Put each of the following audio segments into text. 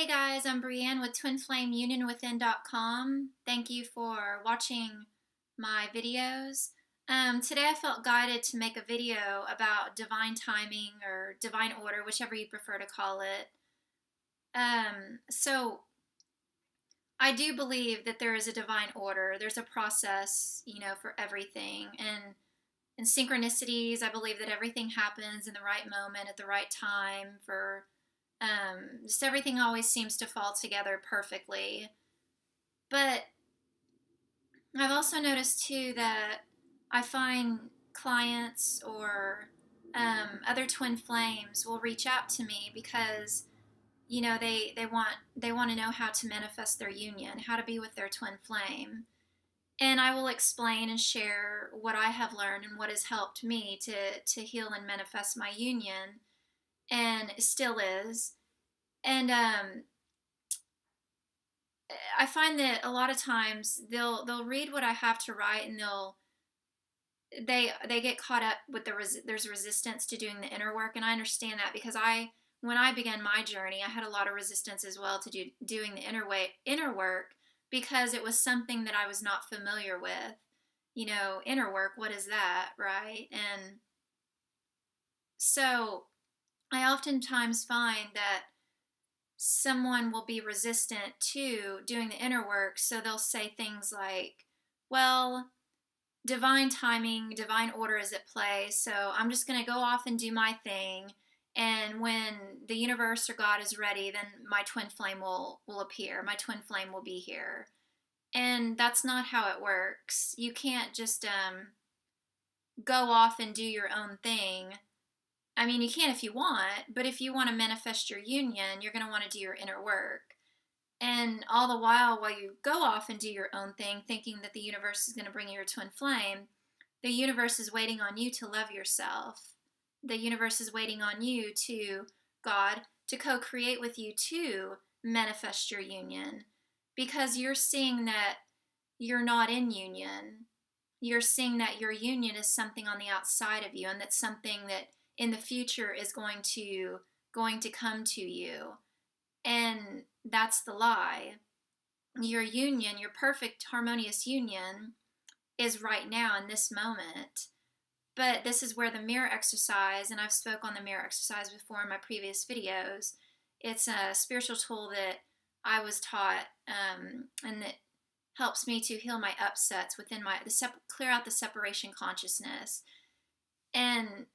Hey guys, I'm Brienne with TwinFlameUnionWithin.com. Thank you for watching my videos. Today I felt guided to make a video about divine timing or divine order, whichever you prefer to call it. So I do believe that there is a divine order. There's a process, for everything. And in synchronicities, I believe that everything happens in the right moment at the right time just everything always seems to fall together perfectly. But I've also noticed too that I find clients or other twin flames will reach out to me because they want to know how to manifest their union, how to be with their twin flame. And I will explain and share what I have learned and what has helped me to heal and manifest my union, and still is. And I find that a lot of times they'll read what I have to write, and they get caught up with there's resistance to doing the inner work. And I understand that because when I began my journey, I had a lot of resistance as well to doing the inner work, because it was something that I was not familiar with. Inner work, what is that, right? And so I oftentimes find that someone will be resistant to doing the inner work. So they'll say things like, well, divine timing, divine order is at play. So I'm just going to go off and do my thing. And when the universe or God is ready, then my twin flame will appear. My twin flame will be here. And that's not how it works. You can't just go off and do your own thing. I mean, you can if you want, but if you want to manifest your union, you're going to want to do your inner work. And all the while you go off and do your own thing, thinking that the universe is going to bring you your twin flame, the universe is waiting on you to love yourself. The universe is waiting on you God, to co-create with you to manifest your union. Because you're seeing that you're not in union. You're seeing that your union is something on the outside of you, and that's something that in the future is going to come to you. And that's the lie. Your union, your perfect harmonious union, is right now in this moment. But this is where the mirror exercise, and I've spoke on the mirror exercise before in my previous videos, it's a spiritual tool that I was taught, and that helps me to heal my upsets within clear out the separation consciousness. And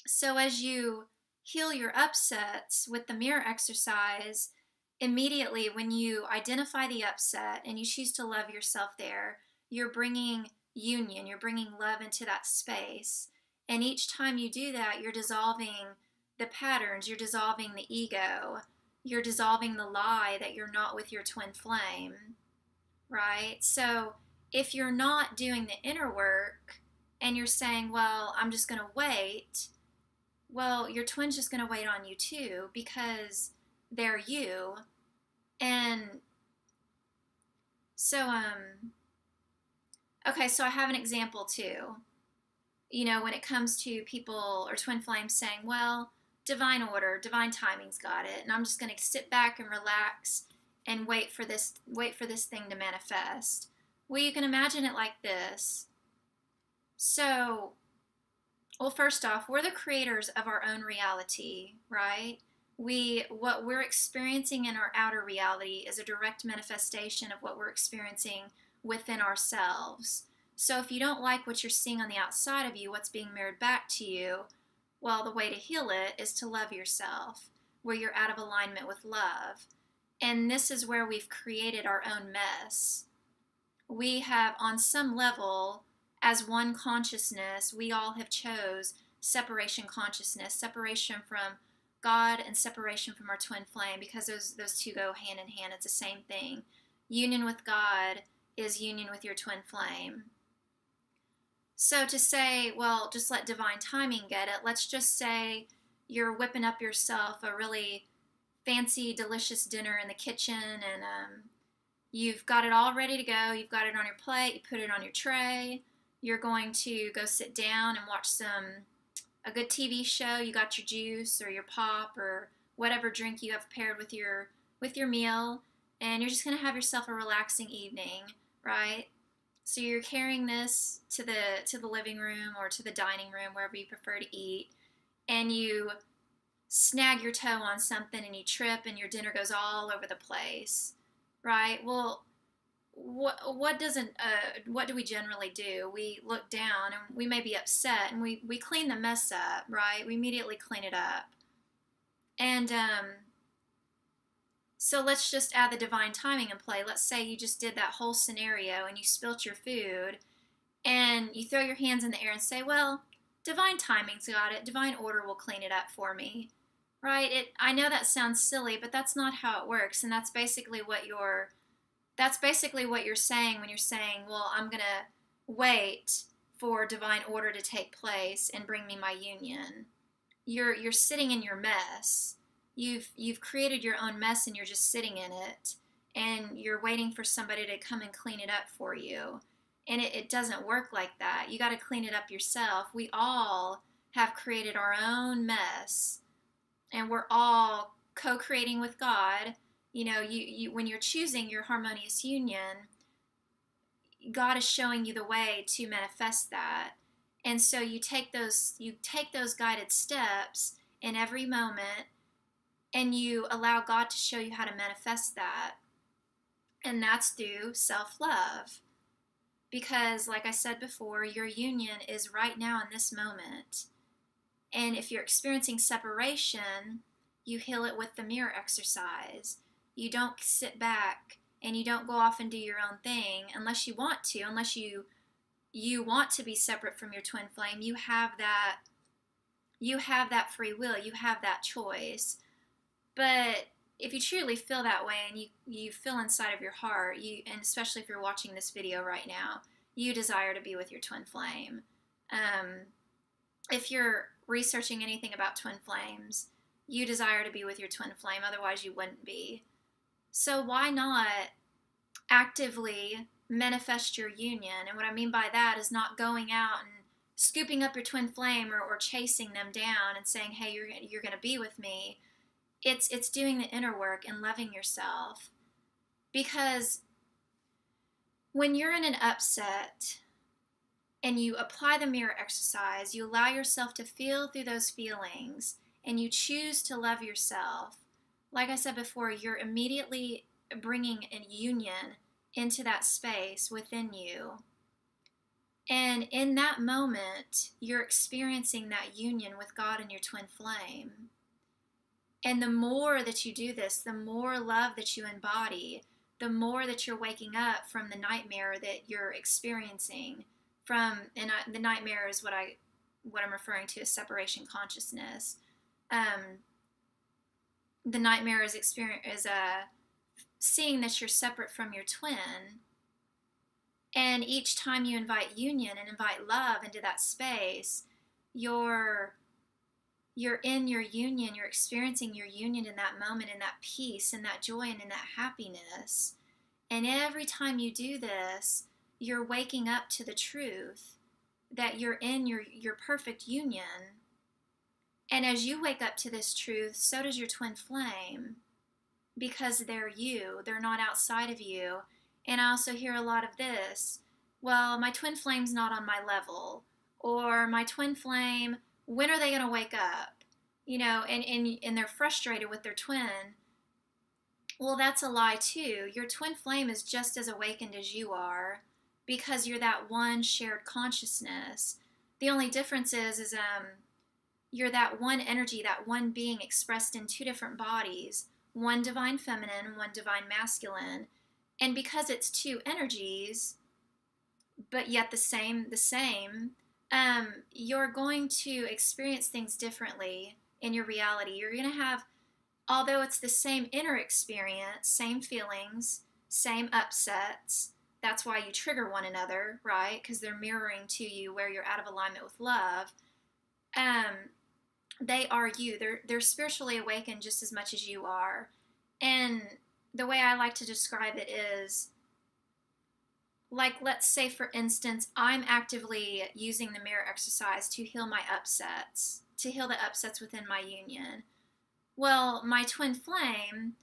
so as you heal your upsets with the mirror exercise, immediately when you identify the upset and you choose to love yourself there, you're bringing union, you're bringing love into that space. And each time you do that, you're dissolving the patterns, you're dissolving the ego, you're dissolving the lie that you're not with your twin flame, right? So if you're not doing the inner work and you're saying, well, I'm just going to wait, well, your twin's just going to wait on you too, because they're you. And so, okay, so I have an example too. When it comes to people or twin flames saying, well, divine order, divine timing's got it, and I'm just going to sit back and relax and wait for this thing to manifest. Well, you can imagine it like this. So, well, first off, we're the creators of our own reality, right? What we're experiencing in our outer reality is a direct manifestation of what we're experiencing within ourselves. So if you don't like what you're seeing on the outside of you, what's being mirrored back to you, well, the way to heal it is to love yourself, where you're out of alignment with love. And this is where we've created our own mess. We have, on some level, as one consciousness, we all have chose separation consciousness, separation from God and separation from our twin flame, because those two go hand in hand. It's the same thing. Union with God is union with your twin flame. So to say, well, just let divine timing get it, let's just say you're whipping up yourself a really fancy, delicious dinner in the kitchen, and you've got it all ready to go. You've got it on your plate. You put it on your tray. You're going to go sit down and watch a good TV show. You got your juice or your pop or whatever drink you have paired with your with your meal, and you're just going to have yourself a relaxing evening, right? So you're carrying this to the living room or to the dining room, wherever you prefer to eat, and you snag your toe on something and you trip and your dinner goes all over the place, right? Well, what do we generally do? We look down and we may be upset, and we clean the mess up, right? We immediately clean it up. And so let's just add the divine timing in play. Let's say you just did that whole scenario and you spilt your food, and you throw your hands in the air and say, well, divine timing's got it. Divine order will clean it up for me. Right? I know that sounds silly, but that's not how it works. And that's basically what you're saying when you're saying, well, I'm going to wait for divine order to take place and bring me my union. You're sitting in your mess. You've created your own mess, and you're just sitting in it, and you're waiting for somebody to come and clean it up for you. And it doesn't work like that. You got to clean it up yourself. We all have created our own mess, and we're all co-creating with God. You know, you when you're choosing your harmonious union, God is showing you the way to manifest that. And so you take those guided steps in every moment, and you allow God to show you how to manifest that. And that's through self-love. Because like I said before, your union is right now in this moment. And if you're experiencing separation, you heal it with the mirror exercise. You don't sit back and you don't go off and do your own thing unless you want to, unless you want to be separate from your twin flame. You have that free will, you have that choice. But if you truly feel that way, and you feel inside of your heart, and especially if you're watching this video right now, you desire to be with your twin flame. If you're researching anything about twin flames, you desire to be with your twin flame, otherwise you wouldn't be. So why not actively manifest your union? And what I mean by that is not going out and scooping up your twin flame or chasing them down and saying, hey, you're going to be with me. It's doing the inner work and loving yourself. Because when you're in an upset and you apply the mirror exercise, you allow yourself to feel through those feelings, and you choose to love yourself. Like I said before, you're immediately bringing a union into that space within you. And in that moment, you're experiencing that union with God and your twin flame. And the more that you do this, the more love that you embody, the more that you're waking up from the nightmare that you're experiencing. The nightmare is what I'm referring to as separation consciousness. The nightmare is seeing that you're separate from your twin. And each time you invite union and invite love into that space, you're in your union, you're experiencing your union in that moment, in that peace, in that joy, and in that happiness. And every time you do this, you're waking up to the truth that you're in your perfect union. And as you wake up to this truth, so does your twin flame, because they're you, they're not outside of you. And I also hear a lot of this, well, my twin flame's not on my level, or my twin flame, when are they going to wake up? You know, and they're frustrated with their twin. Well, that's a lie too. Your twin flame is just as awakened as you are, because you're that one shared consciousness. The only difference is you're that one energy, that one being expressed in two different bodies, one divine feminine, one divine masculine. And because it's two energies, but yet the same, you're going to experience things differently in your reality. You're going to have, although it's the same inner experience, same feelings, same upsets. That's why you trigger one another, right? Because they're mirroring to you where you're out of alignment with love. They are you. They're spiritually awakened just as much as you are. And the way I like to describe it is, like, let's say, for instance, I'm actively using the mirror exercise to heal my upsets, to heal the upsets within my union. Well, my twin flame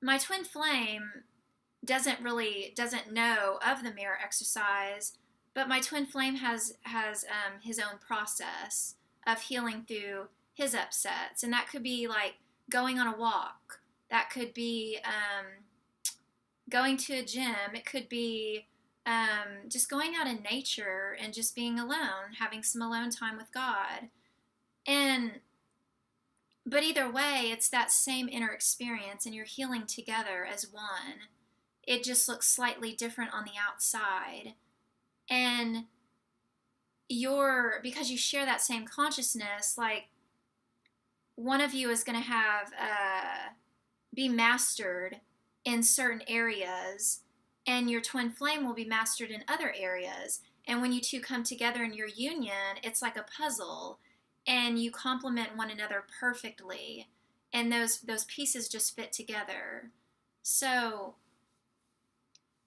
my twin flame doesn't know of the mirror exercise, but my twin flame has his own process of healing through his upsets, and that could be like going on a walk. That could be going to a gym. It could be just going out in nature and just being alone, having some alone time with God. And but either way, it's that same inner experience, and you're healing together as one. It just looks slightly different on the outside. And because you share that same consciousness, like one of you is going to have be mastered in certain areas, and your twin flame will be mastered in other areas. And when you two come together in your union, it's like a puzzle, and you complement one another perfectly, and those pieces just fit together. So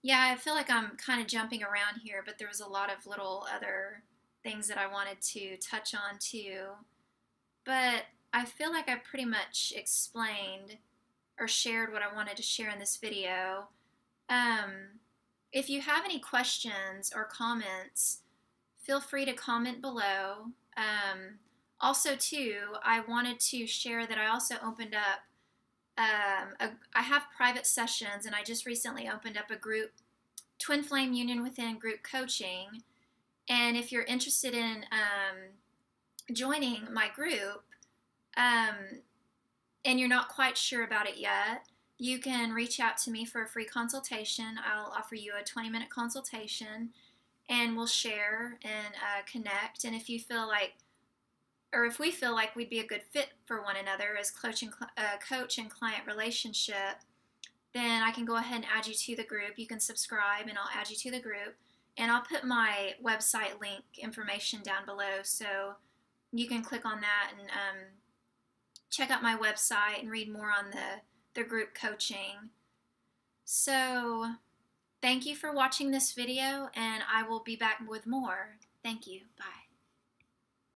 yeah, I feel like I'm kind of jumping around here, but there was a lot of little other things that I wanted to touch on too. But I feel like I pretty much explained or shared what I wanted to share in this video. If you have any questions or comments, feel free to comment below. Also, too, I wanted to share that I also opened up, I have private sessions, and I just recently opened up a group, Twin Flame Union Within group coaching. And if you're interested in joining my group, and you're not quite sure about it yet, you can reach out to me for a free consultation. I'll offer you a 20-minute consultation, and we'll share and connect. And if you feel like, or if we feel like we'd be a good fit for one another as coach and client relationship, then I can go ahead and add you to the group. You can subscribe, and I'll add you to the group. And I'll put my website link information down below, so you can click on that and check out my website and read more on the group coaching. So thank you for watching this video, and I will be back with more. Thank you. Bye.